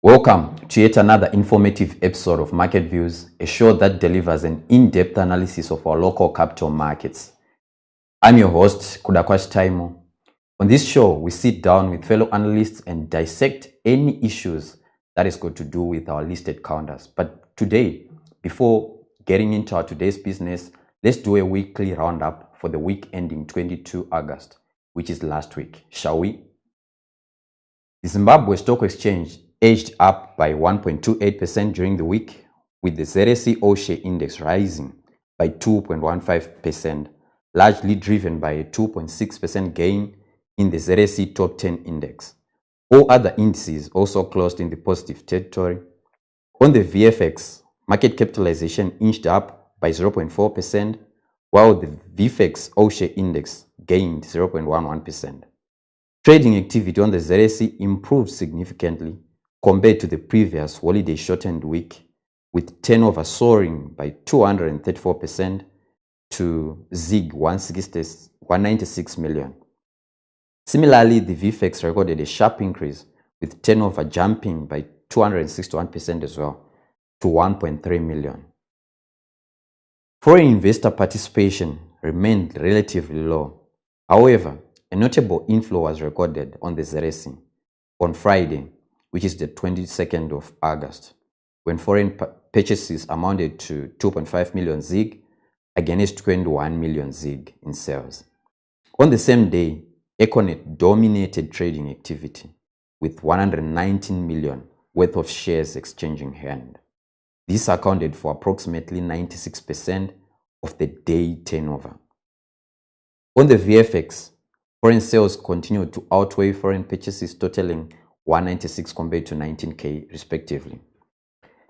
Welcome to yet another informative episode of Market Views, a show that delivers an in-depth analysis of our local capital markets. I'm your host, Kudakwash Taimo. On this show, we sit down with fellow analysts and dissect any issues that is got to do with our listed counters. But today, before getting into our today's business, let's do a weekly roundup for the week ending 22 August, which is last week, shall we? The Zimbabwe Stock Exchange edged up by 1.28% during the week, with the ZSE All-Share Index rising by 2.15%, largely driven by a 2.6% gain in the ZSE Top 10 Index. All other indices also closed in the positive territory. On the VFX, market capitalization inched up by 0.4%, while the VFX All-Share Index gained 0.11%. Trading activity on the ZSE improved significantly compared to the previous holiday-shortened week, with turnover soaring by 234% to ZiG 196 million. Similarly, the VFX recorded a sharp increase, with turnover jumping by 261% as well to 1.3 million. Foreign investor participation remained relatively low. However, a notable inflow was recorded on the ZSE on Friday, which is the 22nd of August, when foreign purchases amounted to 2.5 million ZiG against 21 million ZiG in sales. On the same day, Econet dominated trading activity with 119 million worth of shares exchanging hand. This accounted for approximately 96% of the day turnover. On the VFX, foreign sales continued to outweigh foreign purchases, totaling 196 compared to 19K respectively.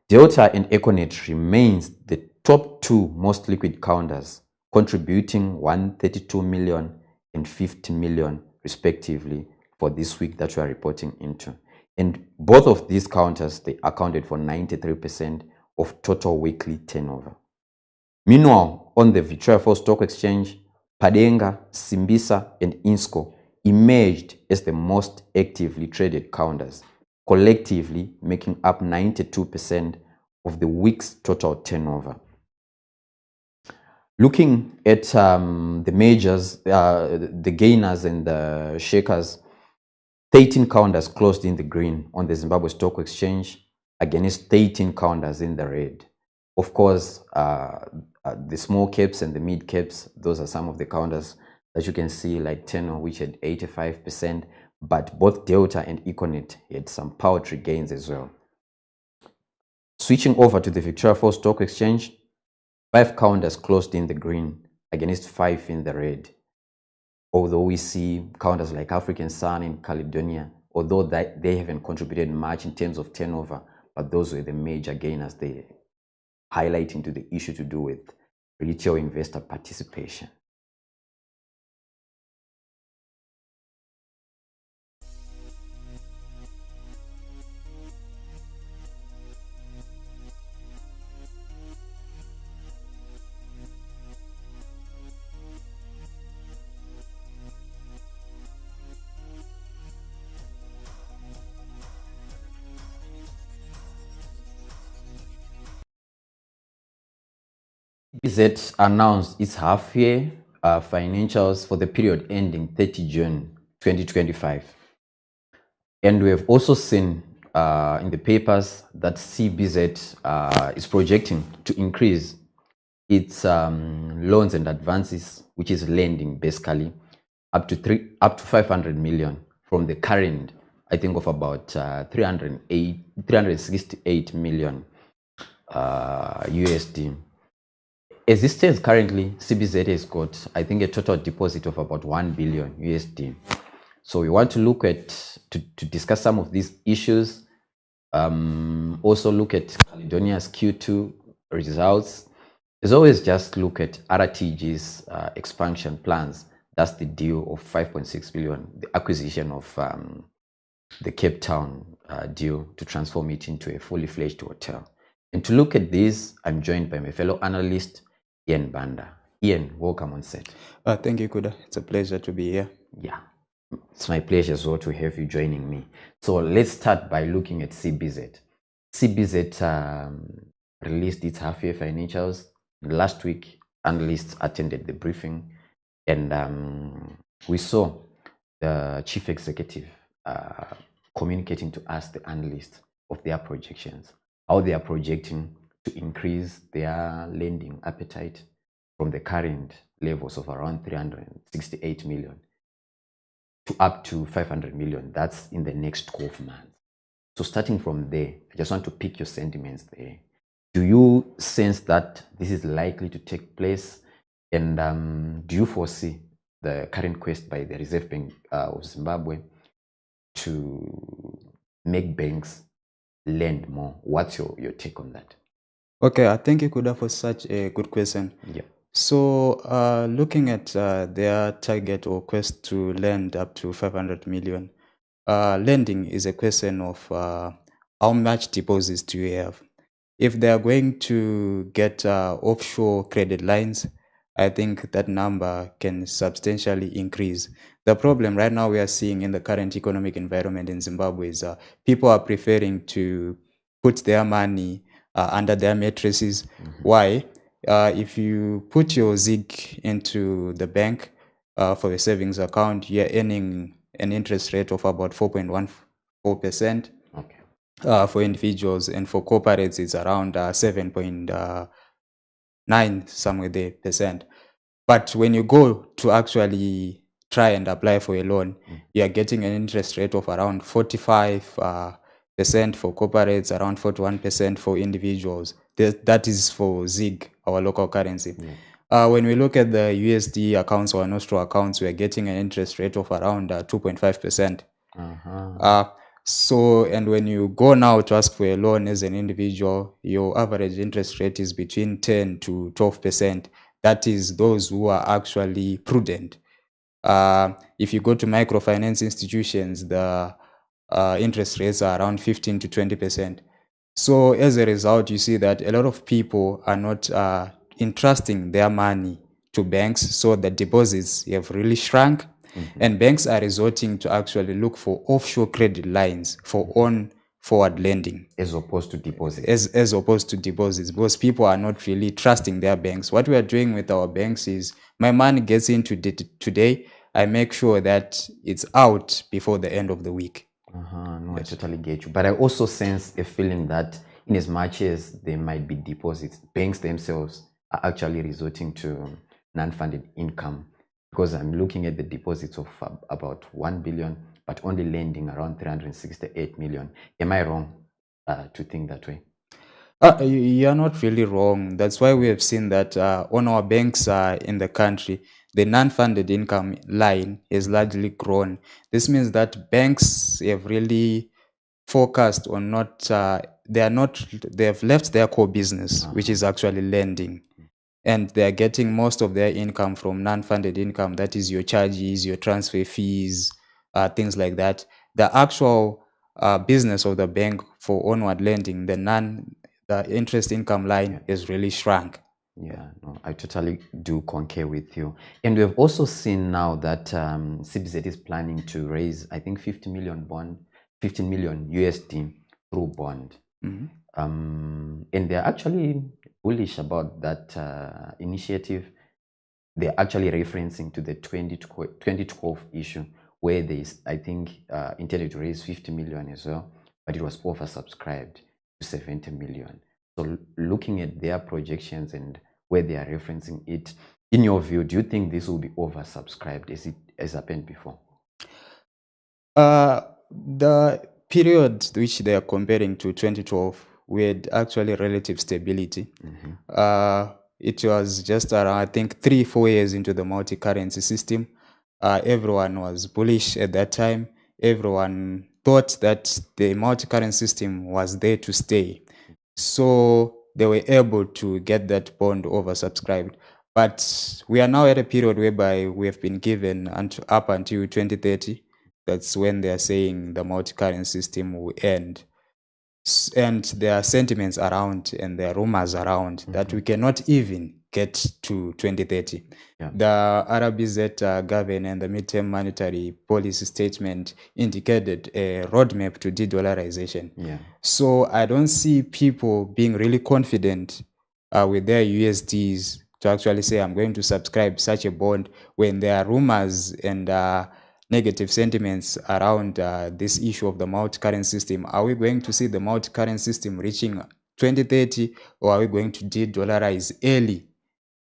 Delta and Econet remains the top two most liquid counters, contributing 132 million and 50 million respectively for this week that we are reporting into. And both of these counters, they accounted for 93% of total weekly turnover. Meanwhile, on the Victoria Falls Stock Exchange, Padenga, Simbisa, and Insco emerged as the most actively traded counters, collectively making up 92% of the week's total turnover. Looking at the majors, the gainers and the shakers, 13 counters closed in the green on the Zimbabwe Stock Exchange against 13 counters in the red. Of course, the small caps and the mid caps, those are some of the counters that you can see, like Tenor, which had 85%, but both Delta and Econet had some paltry gains as well. Switching over to the Victoria Falls Stock Exchange, 5 counters closed in the green against 5 in the red. Although we see counters like African Sun and Caledonia, although they haven't contributed much in terms of turnover, but those were the major gainers there, highlighting to the issue to do with retail investor participation. CBZ announced its half-year financials for the period ending 30 June 2025. And we have also seen in the papers that CBZ is projecting to increase its loans and advances, which is lending basically, up to 500 million from the current, I think, of about 368 million USD. As it stands currently, CBZ has got, I think, a total deposit of about 1 billion USD. So we want to look at, to discuss some of these issues, also look at Caledonia's Q2 results. As always, just look at RTG's expansion plans. That's the deal of 5.6 billion, the acquisition of the Cape Town deal to transform it into a fully fledged hotel. And to look at this, I'm joined by my fellow analyst, Ian Banda. Ian, welcome on set. Thank you, Kuda. It's a pleasure to be here. Yeah. It's my pleasure as well to have you joining me. So let's start by looking at CBZ. CBZ released its half-year financials. Last week, analysts attended the briefing, and we saw the chief executive communicating to us, the analysts, of their projections, how they are projecting to increase their lending appetite from the current levels of around 368 million to up to 500 million. That's in the next 12 months. So starting from there, I just want to pick your sentiments there. Do you sense that this is likely to take place? And do you foresee the current quest by the Reserve Bank of Zimbabwe to make banks lend more? What's your take on that? Okay, I thank you, Kuda, for such a good question. Yeah. So, looking at their target or quest to lend up to 500 million, lending is a question of how much deposits do you have. If they are going to get offshore credit lines, I think that number can substantially increase. The problem right now we are seeing in the current economic environment in Zimbabwe is people are preferring to put their money under their mattresses. Why? If you put your ZIG into the bank for a savings account, you're earning an interest rate of about 4.14%. Okay. For individuals, and for corporates it's around 7.9 somewhere there percent. But when you go to actually try and apply for a loan, you are getting an interest rate of around 45% for corporates, around 41% for individuals. That is for ZIG, our local currency. When we look at the USD accounts or nostro accounts, we are getting an interest rate of around 2.5%. So, and when you go now to ask for a loan as an individual, your average interest rate is between 10 to 12%. That is those who are actually prudent. If you go to microfinance institutions, the interest rates are around 15 to 20%. So as a result, you see that a lot of people are not entrusting their money to banks, so the deposits have really shrunk. And banks are resorting to actually look for offshore credit lines for on forward lending as opposed to deposits. As opposed to deposits, because people are not really trusting their banks. What we are doing with our banks is, my money gets into today, I make sure that it's out before the end of the week. No, yes. I totally get you. But I also sense a feeling that in as much as there might be deposits, banks themselves are actually resorting to non-funded income, because I'm looking at the deposits of about 1 billion, but only lending around 368 million. Am I wrong to think that way? You're not really wrong. That's why we have seen that on our banks in the country, the non-funded income line has largely grown. This means that banks have really focused on they have left their core business, which is actually lending. And they are getting most of their income from non-funded income. That is your charges, your transfer fees, things like that. The actual business of the bank for onward lending, the interest income line is really shrunk. Yeah, no, I totally do concur with you. And we have also seen now that CBZ is planning to raise, I think, 15 million USD through bond. And they're actually bullish about that initiative. They're actually referencing to the 2012 issue, where they, I think, intended to raise 50 million as well, but it was oversubscribed to 70 million. So looking at their projections and where they are referencing it, in your view, do you think this will be oversubscribed as it has happened before? The period which they are comparing to 2012, we had actually relative stability. It was just around, I think, 3-4 years into the multi-currency system. Everyone was bullish at that time. Everyone thought that the multi-currency system was there to stay. So they were able to get that bond oversubscribed. But we are now at a period whereby we have been given up until 2030. That's when they are saying the multi-currency system will end. And there are sentiments around and there are rumors around that we cannot even get to 2030. Yeah. The RBZ government and the midterm monetary policy statement indicated a roadmap to de-dollarization. Yeah. So I don't see people being really confident with their USDs to actually say, I'm going to subscribe such a bond, when there are rumors and negative sentiments around this issue of the multi-currency system. Are we going to see the multi-currency system reaching 2030, or are we going to de-dollarize early,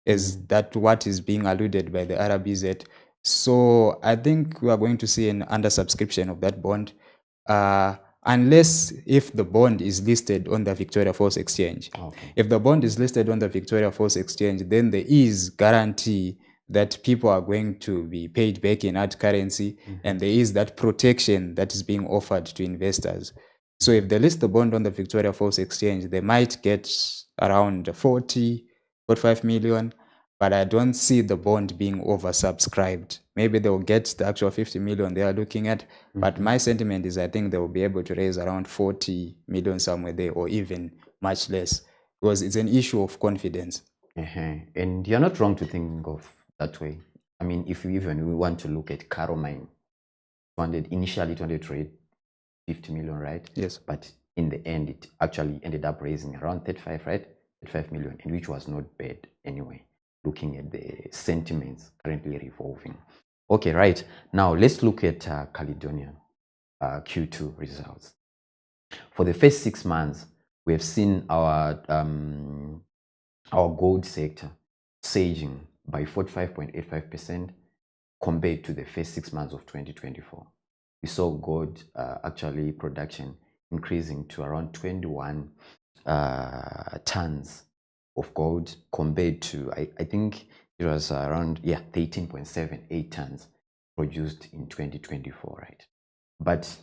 as that what is being alluded by the RBZ? So I think we are going to see an undersubscription of that bond, unless if the bond is listed on the Victoria Falls Exchange. Okay. If the bond is listed on the Victoria Falls Exchange, then there is guarantee that people are going to be paid back in hard currency, and there is that protection that is being offered to investors. So if they list the bond on the Victoria Falls Exchange, they might get around 45 million, but I don't see the bond being oversubscribed. Maybe they'll get the actual 50 million they are looking at, but my sentiment is I think they will be able to raise around 40 million somewhere there, or even much less, because it's an issue of confidence. And you're not wrong to think of that way. I mean, if we want to look at Caro Mine, initially 200 trade 50 million, right? Yes. But in the end, it actually ended up raising around 35, right? 35 million, and which was not bad anyway, looking at the sentiments currently revolving. Okay, right. Now let's look at Caledonia Q2 results. For the first 6 months, we have seen our gold sector surging by 45.85% compared to the first 6 months of 2024. We saw gold actually production increasing to around 21 tons of gold compared to, I think it was around 13.78 tons produced in 2024, right? But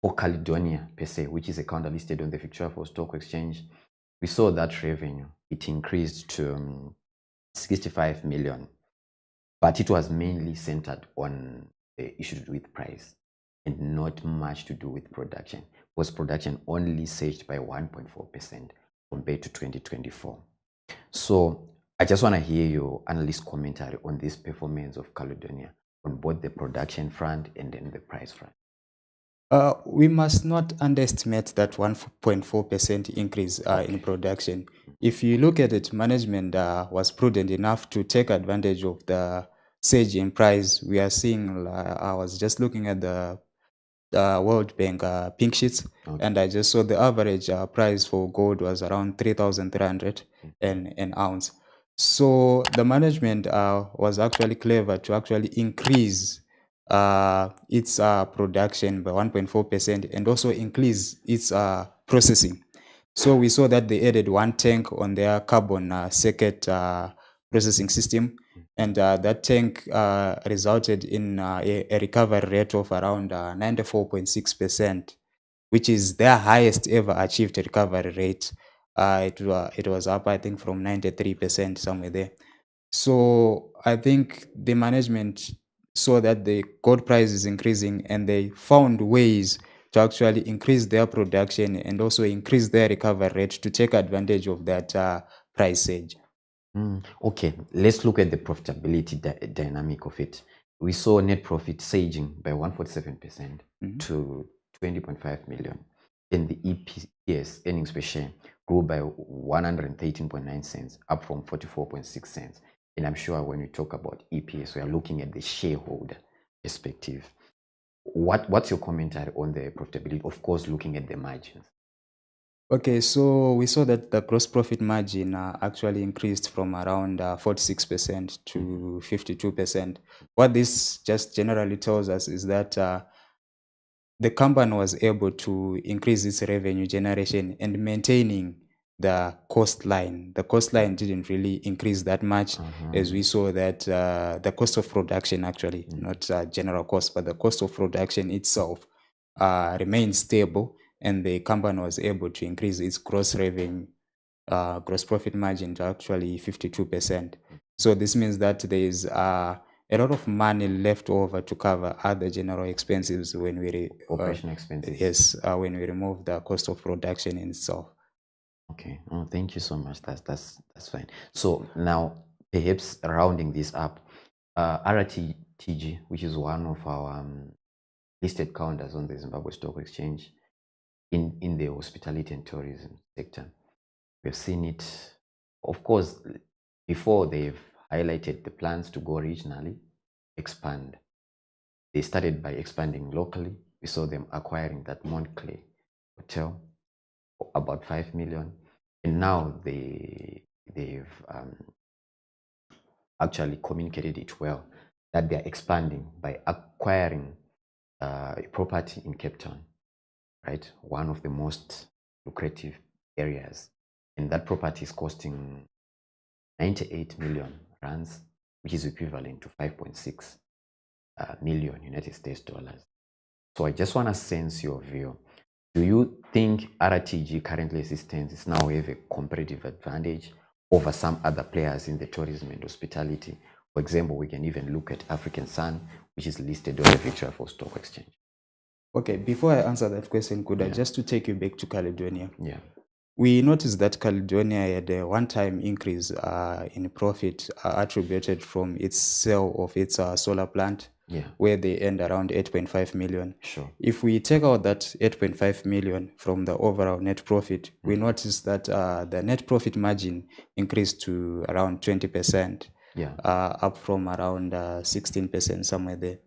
for Caledonia per se, which is a counter listed on the Victoria Falls Stock Exchange, we saw that revenue, it increased to 65 million, but it was mainly centered on the issue to do with price and not much to do with production, because production only surged by 1.4% compared to 2024. So I just want to hear your analyst commentary on this performance of Caledonia on both the production front and then the price front. We must not underestimate that 1.4% increase in production. If you look at it, management was prudent enough to take advantage of the surge in price. We are seeing, I was just looking at the World Bank pink sheets, and I just saw the average price for gold was around 3,300 an ounce. So the management was actually clever to actually increase its production by 1.4% and also increase its processing. So we saw that they added one tank on their carbon circuit processing system, and that tank resulted in a recovery rate of around 94.6%, which is their highest ever achieved recovery rate. It was up, I think, from 93% somewhere there. So I think the management saw that the gold price is increasing, and they found ways to actually increase their production and also increase their recovery rate to take advantage of that price surge. Okay, let's look at the profitability dynamic of it. We saw net profit surging by 147% to 20.5 million. Then the EPS, earnings per share, grew by 113.9 cents, up from 44.6 cents. And I'm sure when we talk about EPS, we are looking at the shareholder perspective. What's your commentary on the profitability? Of course, looking at the margins. Okay, so we saw that the gross profit margin actually increased from around 46% to 52%. What this just generally tells us is that the company was able to increase its revenue generation and maintaining the cost line. The cost line didn't really increase that much, as we saw that the cost of production actually, not general cost, but the cost of production itself remained stable, and the company was able to increase its gross revenue, gross profit margin to actually 52%. So this means that there is a lot of money left over to cover other general expenses when we operational expenses. Yes, when we remove the cost of production in itself. Okay. Oh, thank you so much. That's fine. So now, perhaps rounding this up, RTG, which is one of our listed counters on the Zimbabwe Stock Exchange, in the hospitality and tourism sector, we've seen it. Of course, before they've highlighted the plans to go regionally, expand. They started by expanding locally. We saw them acquiring that Montclair hotel for about 5 million. And now they've actually communicated it well that they're expanding by acquiring a property in Cape Town, right? One of the most lucrative areas. And that property is costing 98 million rands, which is equivalent to 5.6 million United States dollars. So I just want to sense your view. Do you think RTG currently stands now have a competitive advantage over some other players in the tourism and hospitality? For example, we can even look at African Sun, which is listed on the Victoria Falls Stock Exchange. Okay, before I answer that question, could I just to take you back to Caledonia? Yeah. We noticed that Caledonia had a one-time increase in profit attributed from its sale of its solar plant, where they earned around 8.5 million. Sure. If we take out that 8.5 million from the overall net profit, we noticed that the net profit margin increased to around 20%, up from around 16%, somewhere there.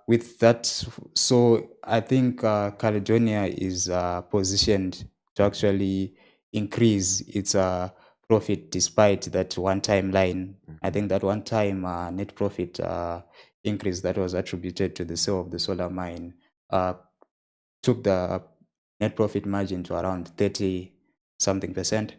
With that, so I think Caledonia is positioned to actually increase its profit despite that one-time line. I think that one-time net profit increase that was attributed to the sale of the solar mine took the net profit margin to around 30-something%.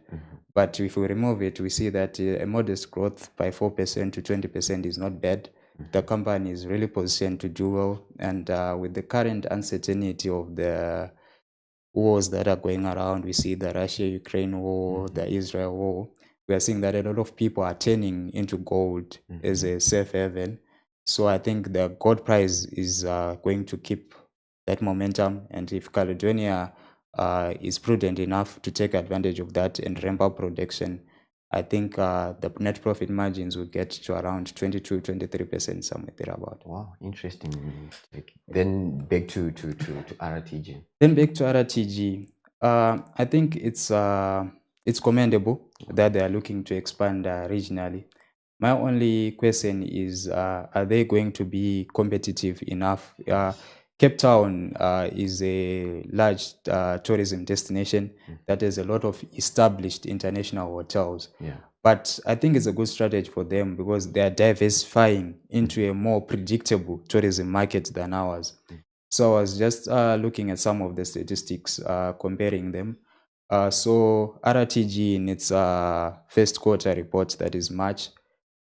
But if we remove it, we see that a modest growth by 4% to 20% is not bad. The company is really positioned to do well. And with the current uncertainty of the wars that are going around, we see the Russia-Ukraine war, the Israel war, we are seeing that a lot of people are turning into gold as a safe haven. So I think the gold price is going to keep that momentum. And if Caledonia is prudent enough to take advantage of that and ramp up production, I think the net profit margins will get to around 22-23%, somewhere thereabout. Wow, interesting. Then back to RTG. Then back to RTG. I think it's commendable that they are looking to expand regionally. My only question is, are they going to be competitive enough? Cape Town is a large tourism destination that has a lot of established international hotels. But I think it's a good strategy for them because they are diversifying into a more predictable tourism market than ours. So I was just looking at some of the statistics, comparing them. So RTG in its first quarter report, that is March,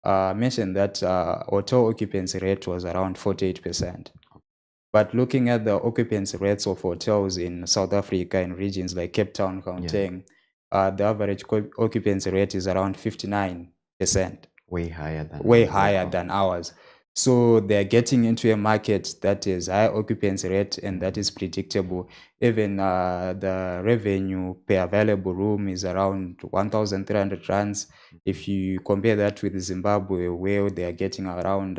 mentioned that hotel occupancy rate was around 48%. But looking at the occupancy rates of hotels in South Africa in regions like Cape Town, Gauteng, the average occupancy rate is around 59%. Way higher than ours. So they're getting into a market that is high occupancy rate and that is predictable. Even the revenue per available room is around 1,300 rands. If you compare that with Zimbabwe, where they are getting around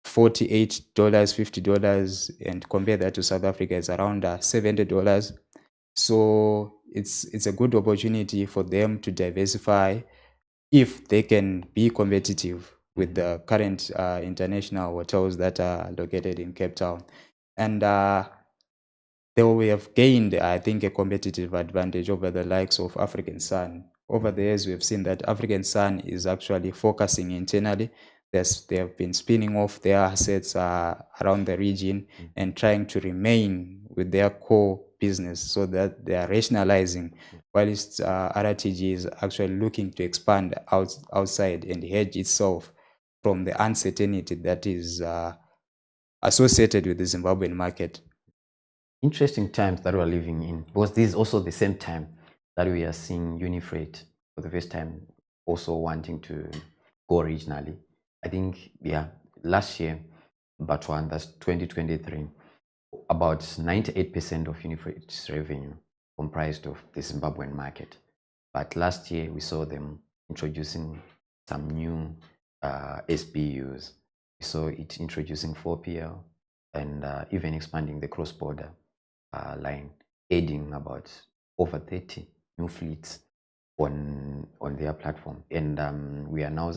$48, $50, and compare that to South Africa, it's around $70. So it's a good opportunity for them to diversify if they can be competitive with the current international hotels that are located in Cape Town. And they will have gained, I think, a competitive advantage over the likes of African Sun. Over the years, we have seen that African Sun is actually focusing internally. They have been spinning off their assets around the region and trying to remain with their core business so that they are rationalizing, whilst RTG is actually looking to expand outside and hedge itself from the uncertainty that is associated with the Zimbabwean market. Interesting times that we're living in, because this is also the same time that we are seeing Unifreight for the first time also wanting to go regionally. I think, last year, but that's 2023, about 98% of Unifreight's revenue comprised of the Zimbabwean market. But last year we saw them introducing some new SBUs. We saw it introducing 4PL and even expanding the cross-border line, adding about over 30 new fleets on their platform. And we are now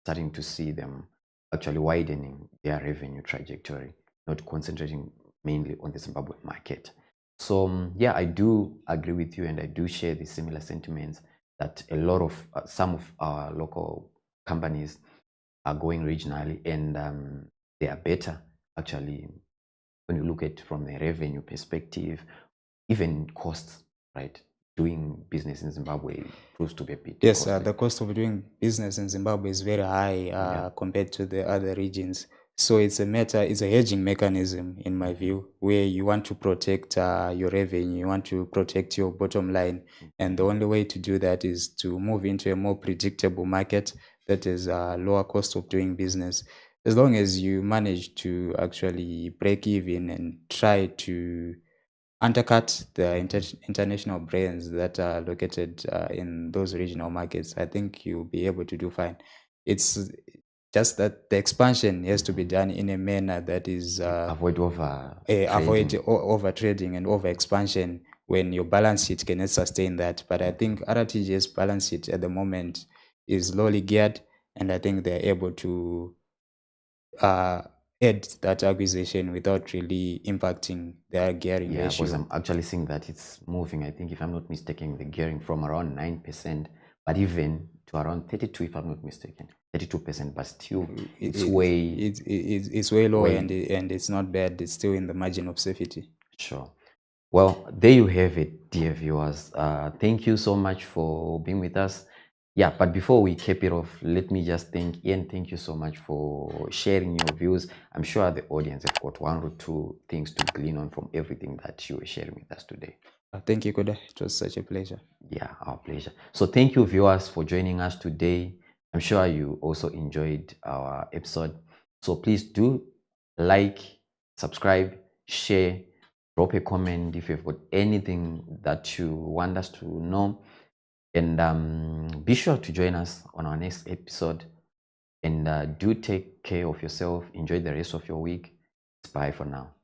starting to see them actually widening their revenue trajectory, not concentrating mainly on the Zimbabwean market. So yeah, I do agree with you, and I do share the similar sentiments that a lot of some of our local companies are going regionally, and they are better actually when you look at from the revenue perspective, even costs, right? Doing business in Zimbabwe proves to be a bit Yes, costly. the cost of doing business in Zimbabwe is very high compared to the other regions. So it's a hedging mechanism, in my view, where you want to protect your revenue, you want to protect your bottom line. And the only way to do that is to move into a more predictable market that is a lower cost of doing business. As long as you manage to actually break even and try to undercut the international brands that are located in those regional markets, I think you'll be able to do fine. It's just that the expansion has to be done in a manner that is avoid over trading and over expansion when your balance sheet cannot sustain that. But I think RTG's balance sheet at the moment is lowly geared, and I think they're able to add that acquisition without really impacting their gearing Yeah, ratio. because I'm actually seeing that it's moving. I think, if I'm not mistaken, the gearing from around 9%, but even to around 32, if I'm not mistaken, 32%. But still, it's way low, and it's not bad. It's still in the margin of safety. Sure. Well, there you have it, dear viewers. Thank you so much for being with us. Yeah, but before we cap it off, let me just thank Ian. Thank you so much for sharing your views. I'm sure the audience have got one or two things to glean on from everything that you were sharing with us today. Thank you, Koda. It was such a pleasure. Yeah, our pleasure. So thank you, viewers, for joining us today. I'm sure you also enjoyed our episode. So please do like, subscribe, share, drop a comment if you've got anything that you want us to know. And be sure to join us on our next episode. And do take care of yourself. Enjoy the rest of your week. Bye for now.